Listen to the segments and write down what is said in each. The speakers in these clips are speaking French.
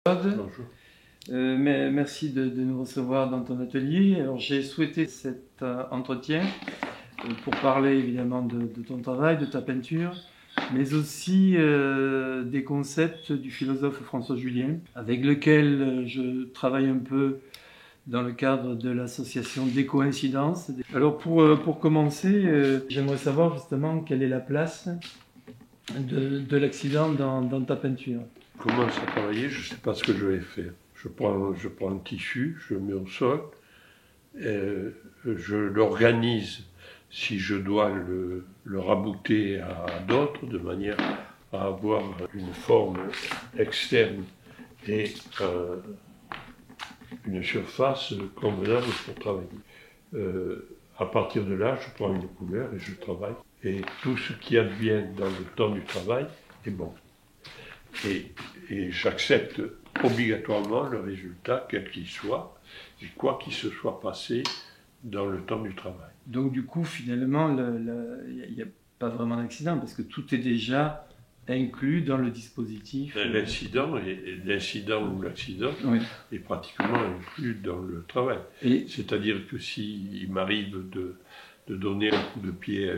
Bonjour. Merci de nous recevoir dans ton atelier. Alors, j'ai souhaité cet entretien pour parler évidemment de ton travail, de ta peinture, mais aussi des concepts du philosophe François Julien, avec lequel je travaille un peu dans le cadre de l'association d'éco-incidence. Alors pour commencer, j'aimerais savoir justement quelle est la place de l'accident dans ta peinture. Commence à travailler, je ne sais pas ce que je vais faire. Je prends un tissu, je le mets au sol, je l'organise si je dois le rabouter à d'autres, de manière à avoir une forme externe et une surface convenable pour travailler. À partir de là, je prends une couleur et je travaille. Et tout ce qui advient dans le temps du travail est bon. Et j'accepte obligatoirement le résultat, quel qu'il soit, et quoi qu'il se soit passé dans le temps du travail. Donc du coup, finalement, il n'y a pas vraiment d'accident, parce que tout est déjà inclus dans le dispositif. L'incident ou l'accident Oui. est pratiquement inclus dans le travail. C'est-à-dire que s'il m'arrive de donner un coup de pied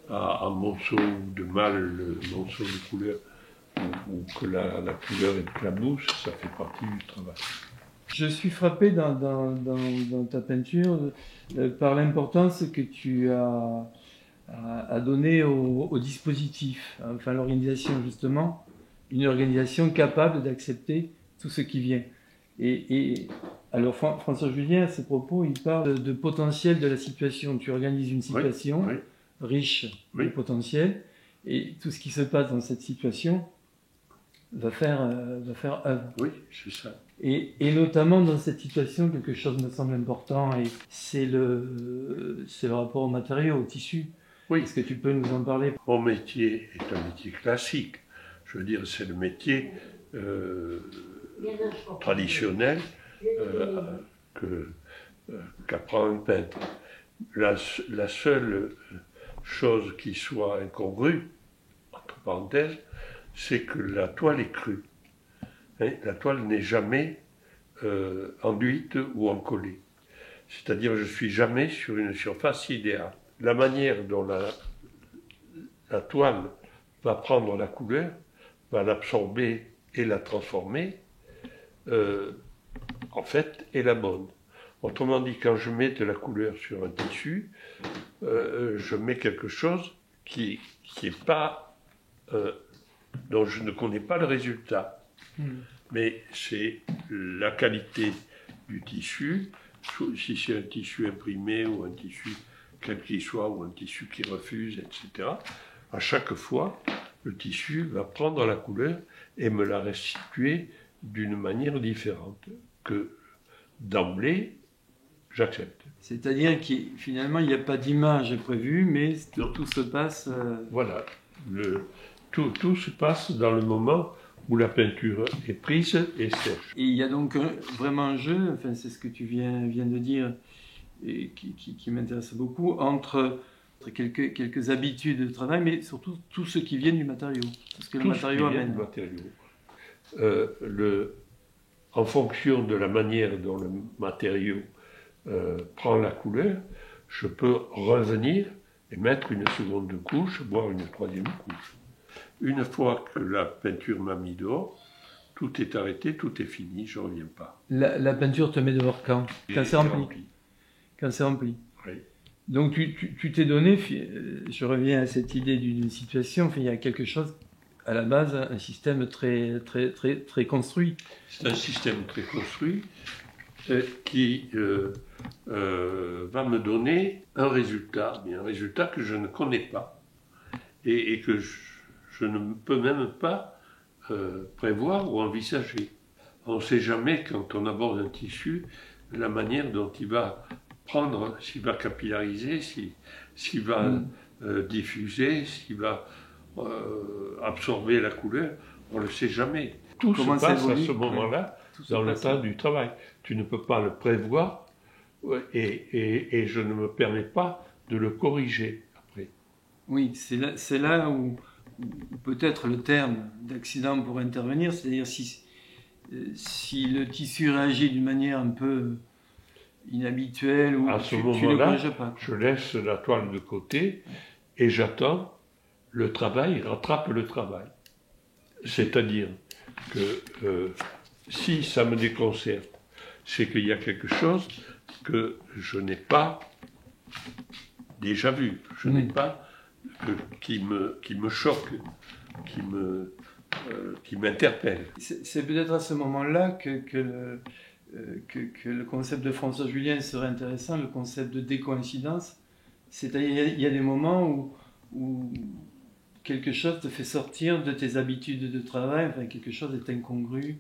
à un monceau de malle, le monceau de couleur, ou que la couleur éclabousse, ça fait partie du travail. Je suis frappé dans ta peinture par l'importance que tu as donnée au dispositif, enfin l'organisation justement, une organisation capable d'accepter tout ce qui vient. Et alors François Julien, à ce propos, il parle de potentiel de la situation. Tu organises une situation riche de potentiel, et tout ce qui se passe dans cette situation va faire œuvre. Oui, c'est ça. Et notamment dans cette situation, quelque chose me semble important, et c'est le rapport au matériau, au tissu. Oui. Est-ce que tu peux nous en parler? Mon métier est un métier classique. Je veux dire, c'est le métier traditionnel qu'apprend un peintre. La seule chose qui soit incongrue, entre parenthèses, c'est que la toile est crue. La toile n'est jamais enduite ou encollée. C'est-à-dire, je ne suis jamais sur une surface idéale. La manière dont la toile va prendre la couleur, va l'absorber et la transformer, en fait, est la bonne. Autrement dit, quand je mets de la couleur sur un tissu, je mets quelque chose qui est pas, dont je ne connais pas le résultat. Mais c'est la qualité du tissu, si c'est un tissu imprimé ou un tissu quel qu'il soit, ou un tissu qui refuse, etc. À chaque fois, le tissu va prendre la couleur et me la restituer d'une manière différente que d'emblée, j'accepte. C'est-à-dire que finalement, il n'y a pas d'image prévue, mais tout se passe... Voilà, tout se passe dans le moment où la peinture est prise et sèche. Et il y a donc vraiment un jeu, enfin c'est ce que tu viens de dire, et qui m'intéresse beaucoup, entre quelques habitudes de travail, mais surtout tout ce qui vient du matériau, tout ce que le matériau amène. En fonction de la manière dont le matériau prend la couleur, je peux revenir et mettre une seconde couche, voire une troisième couche. Une fois que la peinture m'a mis dehors, tout est arrêté, tout est fini, je ne reviens pas. La peinture te met dehors quand c'est rempli. Quand c'est rempli. Oui. Donc tu t'es donné, je reviens à cette idée d'une situation, il y a quelque chose, à la base, un système très construit. C'est un système très construit qui va me donner un résultat, mais un résultat que je ne connais pas et que je ne peux même pas prévoir ou envisager. On ne sait jamais, quand on aborde un tissu, la manière dont il va prendre, s'il va capillariser, s'il va diffuser, s'il va absorber la couleur, on ne le sait jamais. Tout se passe à ce moment-là, dans le temps du travail. Tu ne peux pas le prévoir et je ne me permets pas de le corriger après. Oui, c'est là où peut-être le terme d'accident pourrait intervenir, c'est-à-dire si si le tissu réagit d'une manière un peu inhabituelle ou à ce tu ne le moment-là, corriges pas. je laisse la toile de côté et j'attends le travail rattrape le travail. C'est-à-dire que si ça me déconcerte, c'est qu'il y a quelque chose que je n'ai pas déjà vu, je n'ai pas qui me choque, qui m'interpelle. C'est peut-être à ce moment-là que le concept de François Julien serait intéressant, le concept de décoïncidence. C'est-à-dire il y a des moments où quelque chose te fait sortir de tes habitudes de travail, enfin, quelque chose est incongru,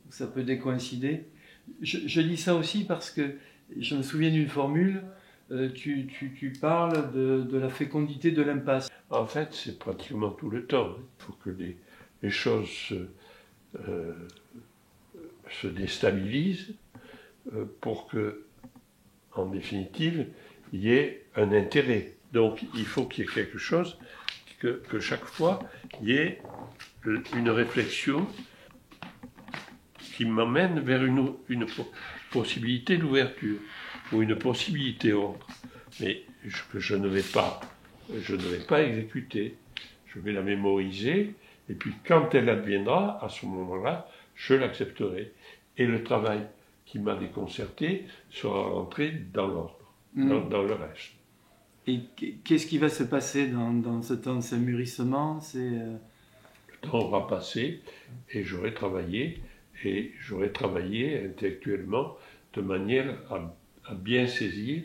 où ça peut décoïncider. Je dis ça aussi parce que je me souviens d'une formule, tu parles de la fécondité de l'impasse. En fait, c'est pratiquement tout le temps. Il faut que les choses se déstabilisent pour que, en définitive, il y ait un intérêt. Donc, il faut qu'il y ait quelque chose, que chaque fois, il y ait une réflexion qui m'emmène vers une possibilité d'ouverture ou une possibilité autre, mais que je ne vais pas exécuter. Je vais la mémoriser, et puis quand elle adviendra, à ce moment-là, je l'accepterai. Et le travail qui m'a déconcerté sera rentré dans l'ordre, dans le reste. Et qu'est-ce qui va se passer dans ce temps, ce mûrissement? Le temps aura passé, et j'aurai travaillé intellectuellement de manière à bien saisir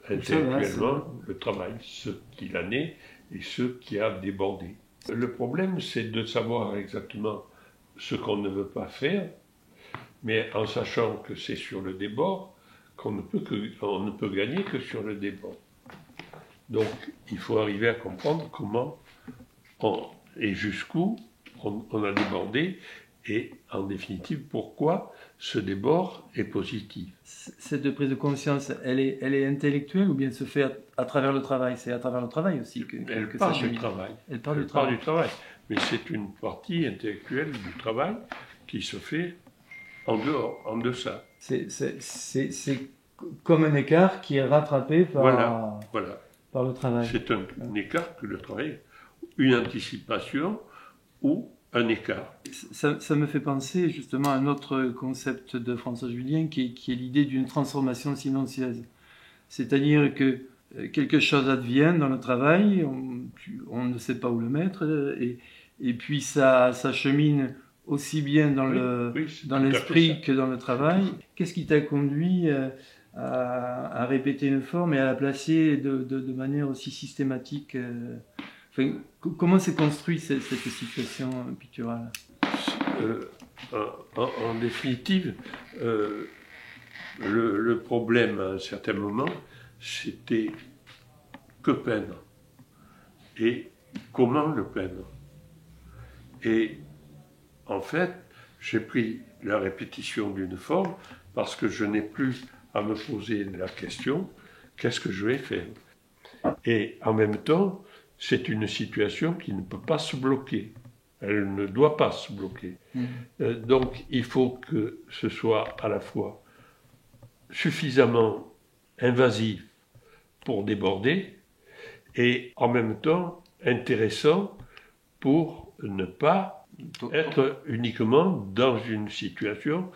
intellectuellement le travail, ce qu'il en est et ce qui a débordé. Le problème, c'est de savoir exactement ce qu'on ne veut pas faire, mais en sachant que c'est sur le débord qu'on ne peut gagner que sur le débord. Donc, il faut arriver à comprendre comment et jusqu'où on a débordé, et en définitive, pourquoi ce débord est positif. Cette prise de conscience, elle est intellectuelle ou bien se fait à travers le travail? C'est à travers le travail aussi que ça chemine. Elle part du travail. Mais c'est une partie intellectuelle du travail qui se fait en dehors, en deçà. C'est comme un écart qui est rattrapé par le travail. C'est un écart que le travail, une anticipation ou un écart. Ça me fait penser justement à un autre concept de François Julien qui est l'idée d'une transformation silencieuse. C'est-à-dire que quelque chose advient dans le travail, on ne sait pas où le mettre, et puis ça chemine aussi bien dans l'esprit que dans le travail. Qu'est-ce qui t'a conduit à répéter une forme et à la placer de manière aussi systématique? Enfin, comment s'est construite cette situation picturale? En définitive, le problème à un certain moment, c'était que peindre et comment le peindre. Et en fait, j'ai pris la répétition d'une forme parce que je n'ai plus à me poser la question qu'est-ce que je vais faire. Et en même temps, c'est une situation qui ne peut pas se bloquer. Elle ne doit pas se bloquer. Donc, il faut que ce soit à la fois suffisamment invasif pour déborder et en même temps intéressant pour ne pas être uniquement dans une situation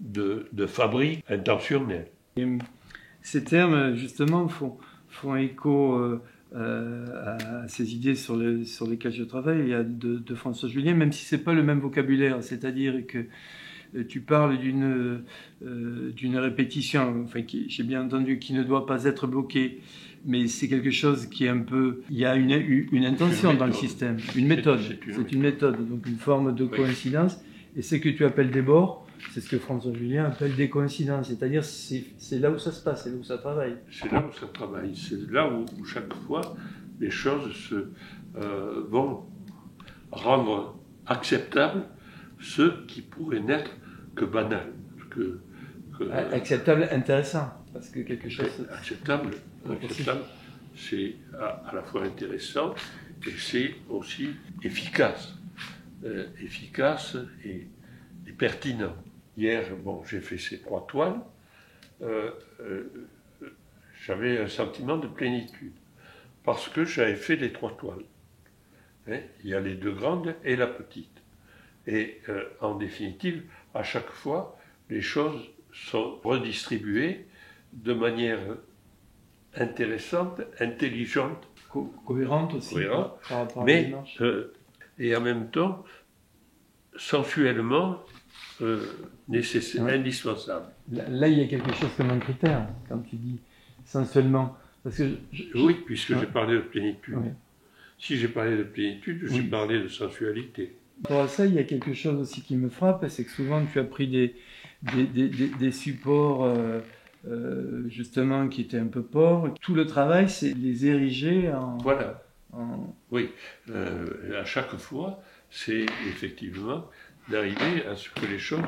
de fabrique intentionnelle. Et ces termes, justement, font écho à ces idées sur lesquelles je travaille. Il y a de François Julien, même si ce n'est pas le même vocabulaire, c'est-à-dire que tu parles d'une répétition, enfin, j'ai bien entendu, qui ne doit pas être bloquée, mais c'est quelque chose qui est un peu... Il y a une intention dans le système, une méthode. C'est une méthode, donc une forme de coïncidence. Et ce que tu appelles débord, c'est ce que François Julien appelle des coïncidences. C'est-à-dire, c'est là où ça se passe, c'est là où ça travaille. C'est là où ça travaille. C'est là où chaque fois, les choses vont rendre acceptable ce qui pourrait n'être que banal. Acceptable, intéressant. Parce que quelque chose... Acceptable, c'est à la fois intéressant et c'est aussi efficace. Efficace et et pertinent. Hier, bon, j'ai fait ces 3 toiles. J'avais un sentiment de plénitude parce que j'avais fait les 3 toiles. Hein, il y a les 2 grandes et la petite. Et en définitive, à chaque fois, les choses sont redistribuées de manière intéressante, intelligente, cohérente aussi par rapport à la mais démarche. Et en même temps sensuellement nécessaire, Ouais. indispensable. Là, il y a quelque chose comme un critère quand tu dis sensuellement, parce que oui, puisque j'ai parlé de plénitude. Ouais. Si j'ai parlé de plénitude, j'ai parlé de sensualité. Par rapport à ça, il y a quelque chose aussi qui me frappe, c'est que souvent tu as pris des supports justement qui étaient un peu pauvres. Tout le travail, c'est de les ériger en... Voilà. Oui, à chaque fois, c'est effectivement d'arriver à ce que les choses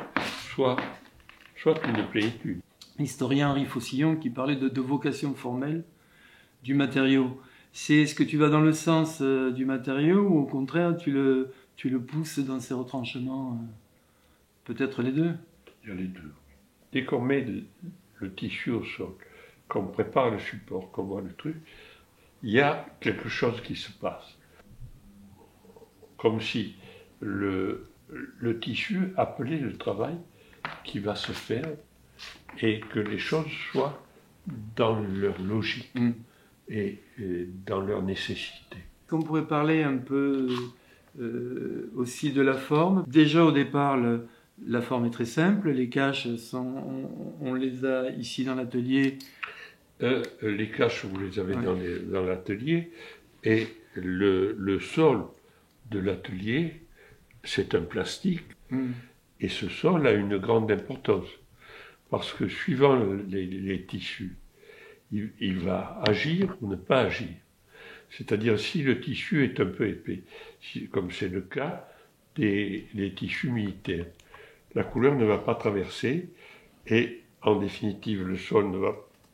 soient une plénitude. L'historien Henri Faucillon qui parlait de vocation formelle du matériau. Est-ce que tu vas dans le sens du matériau ou au contraire tu le pousses dans ses retranchements? Peut-être les deux. Il y a les deux. Dès qu'on met le tissu au sol, qu'on prépare le support, qu'on voit le truc, il y a quelque chose qui se passe. Comme si le tissu appelait le travail qui va se faire et que les choses soient dans leur logique et dans leur nécessité. On pourrait parler un peu aussi de la forme. Déjà au départ, la forme est très simple. Les caches, on les a ici dans l'atelier. Les caches, vous les avez dans l'atelier, et le sol de l'atelier, c'est un plastique, et ce sol a une grande importance, parce que suivant les tissus, il va agir ou ne pas agir. C'est-à-dire si le tissu est un peu épais, comme c'est le cas des tissus militaires, la couleur ne va pas traverser, et en définitive, le sol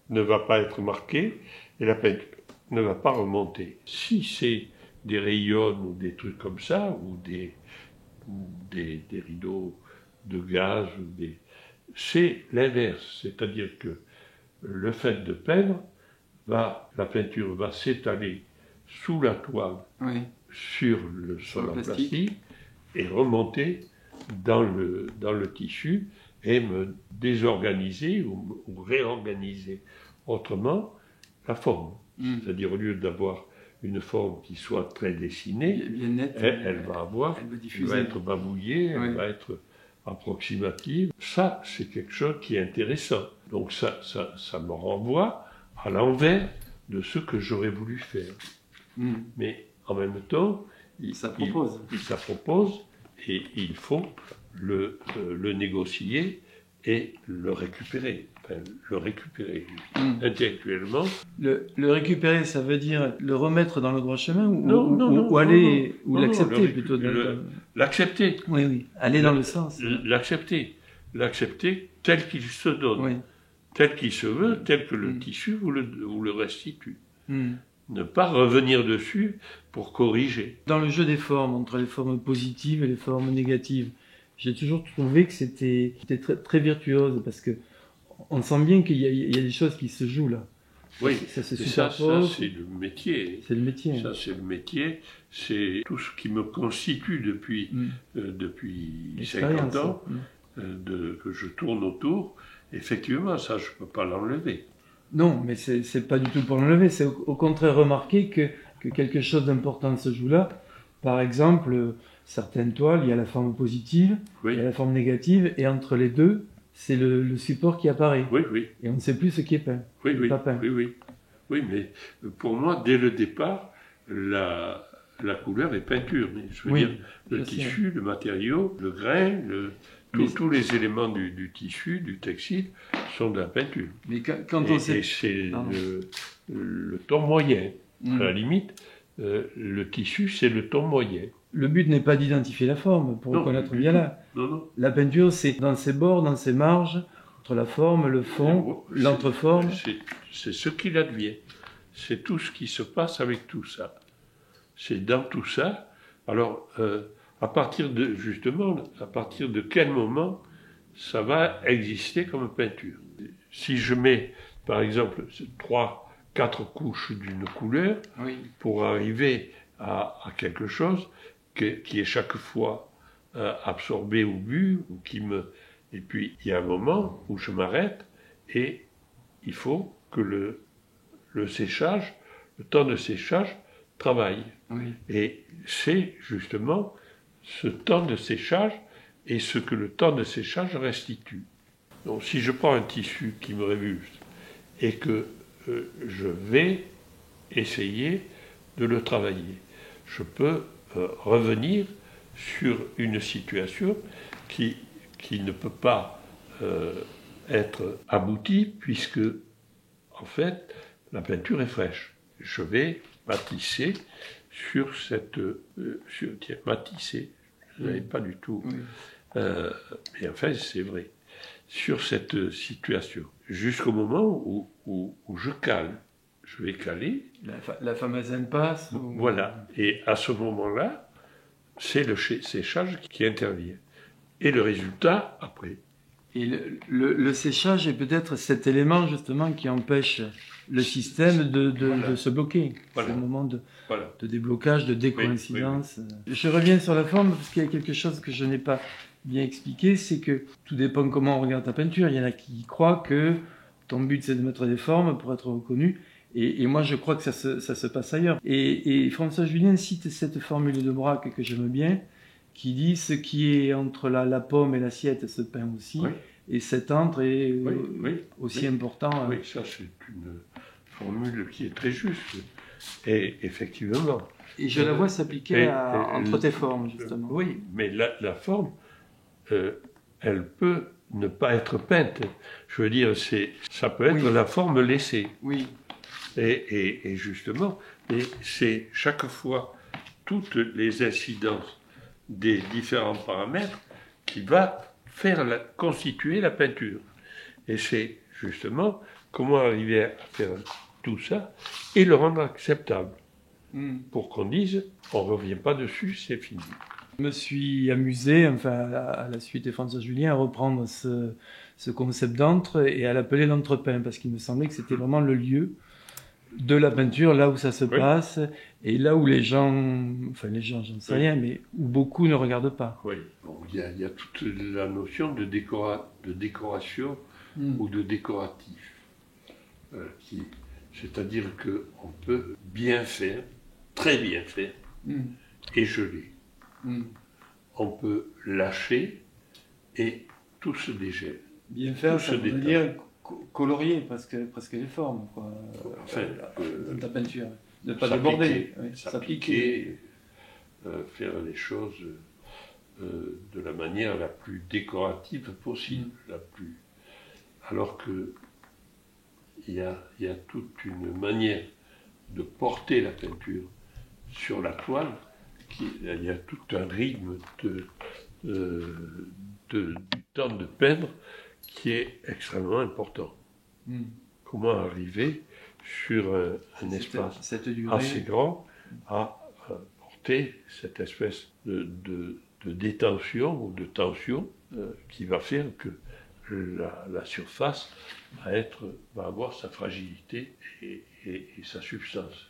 ne va pas être marqué et la peinture ne va pas remonter. Si c'est des rayons ou des trucs comme ça, ou des rideaux de gaz, c'est l'inverse. C'est-à-dire que le fait de peindre, la peinture va s'étaler sous la toile, sur le sol en plastique, et remonter dans le tissu, et me désorganiser ou réorganiser autrement la forme. C'est-à-dire, au lieu d'avoir une forme qui soit très dessinée, elle va être bavouillée, elle va être approximative. Ça, c'est quelque chose qui est intéressant. Donc ça me renvoie à l'envers de ce que j'aurais voulu faire. Mais en même temps, ça propose et il faut le négocier et le récupérer. Enfin, le récupérer intellectuellement. Le récupérer, ça veut dire le remettre dans le droit chemin ou l'accepter plutôt. L'accepter. Oui, aller dans le sens. L'accepter tel qu'il se donne, tel qu'il se veut, tel que le tissu vous le restitue. Ne pas revenir dessus pour corriger. Dans le jeu des formes, entre les formes positives et les formes négatives, j'ai toujours trouvé que c'était très, très virtuose, parce que on sent bien qu'il y a des choses qui se jouent là. Oui, ça se superpose. Ça c'est le métier. C'est le métier. Ça c'est le métier. C'est tout ce qui me constitue depuis 50 ans, que je tourne autour. Effectivement, ça je ne peux pas l'enlever. Non, mais c'est pas du tout pour l'enlever, c'est au contraire remarquer que quelque chose d'important se joue là. Par exemple, certaines toiles, il y a la forme positive, il y a la forme négative, et entre les deux, c'est le support qui apparaît. Et on ne sait plus ce qui est peint. Pas peint. Oui, mais pour moi, dès le départ, la couleur est peinture. Mais je veux dire, le tissu, le matériau, le grain, tous les éléments du tissu, du textile, sont de la peinture. Mais quand on sait... Et c'est le ton moyen. À la limite, le tissu, c'est le ton moyen. Le but n'est pas d'identifier la forme, pour reconnaître bien là. Non. La peinture, c'est dans ses bords, dans ses marges, entre la forme, le fond, l'entreforme. C'est ce qu'il advient. C'est tout ce qui se passe avec tout ça. C'est dans tout ça. Alors, à partir de, justement, à partir de quel moment ça va exister comme peinture. Si je mets, par exemple, 3, 4 couches d'une couleur, Oui. pour arriver à quelque chose qui est chaque fois absorbé ou bu, ou et puis il y a un moment où je m'arrête et il faut que le séchage, le temps de séchage, travaille. Oui. Et c'est justement ce temps de séchage et ce que le temps de séchage restitue. Donc si je prends un tissu qui me révulse et que je vais essayer de le travailler, je peux revenir sur une situation qui ne peut pas être aboutie puisque, en fait, la peinture est fraîche. Je vais matisser sur cette... matisser, je n'avais pas du tout... Oui. Mais enfin, c'est vrai. Sur cette situation, jusqu'au moment où je cale. Je vais caler. La fameuse impasse. Voilà. Et à ce moment-là, c'est le séchage qui intervient. Et le résultat, après. Et le séchage est peut-être cet élément justement qui empêche le système de se bloquer. Voilà. C'est le moment de déblocage, de décoïncidence. Oui. Je reviens sur la forme parce qu'il y a quelque chose que je n'ai pas bien expliqué, c'est que tout dépend comment on regarde ta peinture. Il y en a qui croient que ton but c'est de mettre des formes pour être reconnu. Et moi je crois que ça se passe ailleurs. Et François Julien cite cette formule de Braque que j'aime bien, qui dit ce qui est entre la pomme et l'assiette se peint aussi, oui. Et cet entre est aussi important. Oui, ça c'est une formule qui est très juste. Et effectivement. Et je la vois s'appliquer entre tes formes, justement. Oui, mais la forme, elle peut ne pas être peinte. Je veux dire, ça peut être la forme laissée. Oui. Et justement, c'est chaque fois toutes les incidences des différents paramètres qui va constituer la peinture. Et c'est justement comment arriver à faire tout ça et le rendre acceptable. Pour qu'on dise, on ne revient pas dessus, c'est fini. Je me suis amusé, enfin, à la suite de François Julien, à reprendre ce concept d'antre et à l'appeler l'entrepeint, parce qu'il me semblait que c'était vraiment le lieu de la peinture, là où ça se passe, et là où les gens, j'en sais rien, mais où beaucoup ne regardent pas. Oui, bon, il y a toute la notion de décoration ou de décoratif, c'est-à-dire qu'on peut bien faire, très bien faire, et geler. On peut lâcher et tout se dégèle. Bien faire, ça veut dire colorier presque les formes, quoi. Enfin, dans ta peinture. Ne pas déborder. S'appliquer, faire les choses de la manière la plus décorative possible. Alors que il y a toute une manière de porter la peinture sur la toile, il y a tout un rythme du temps de peindre qui est extrêmement important. Comment arriver sur un espace assez grand à porter cette espèce de détention ou de tension qui va faire que la surface va avoir sa fragilité et sa substance.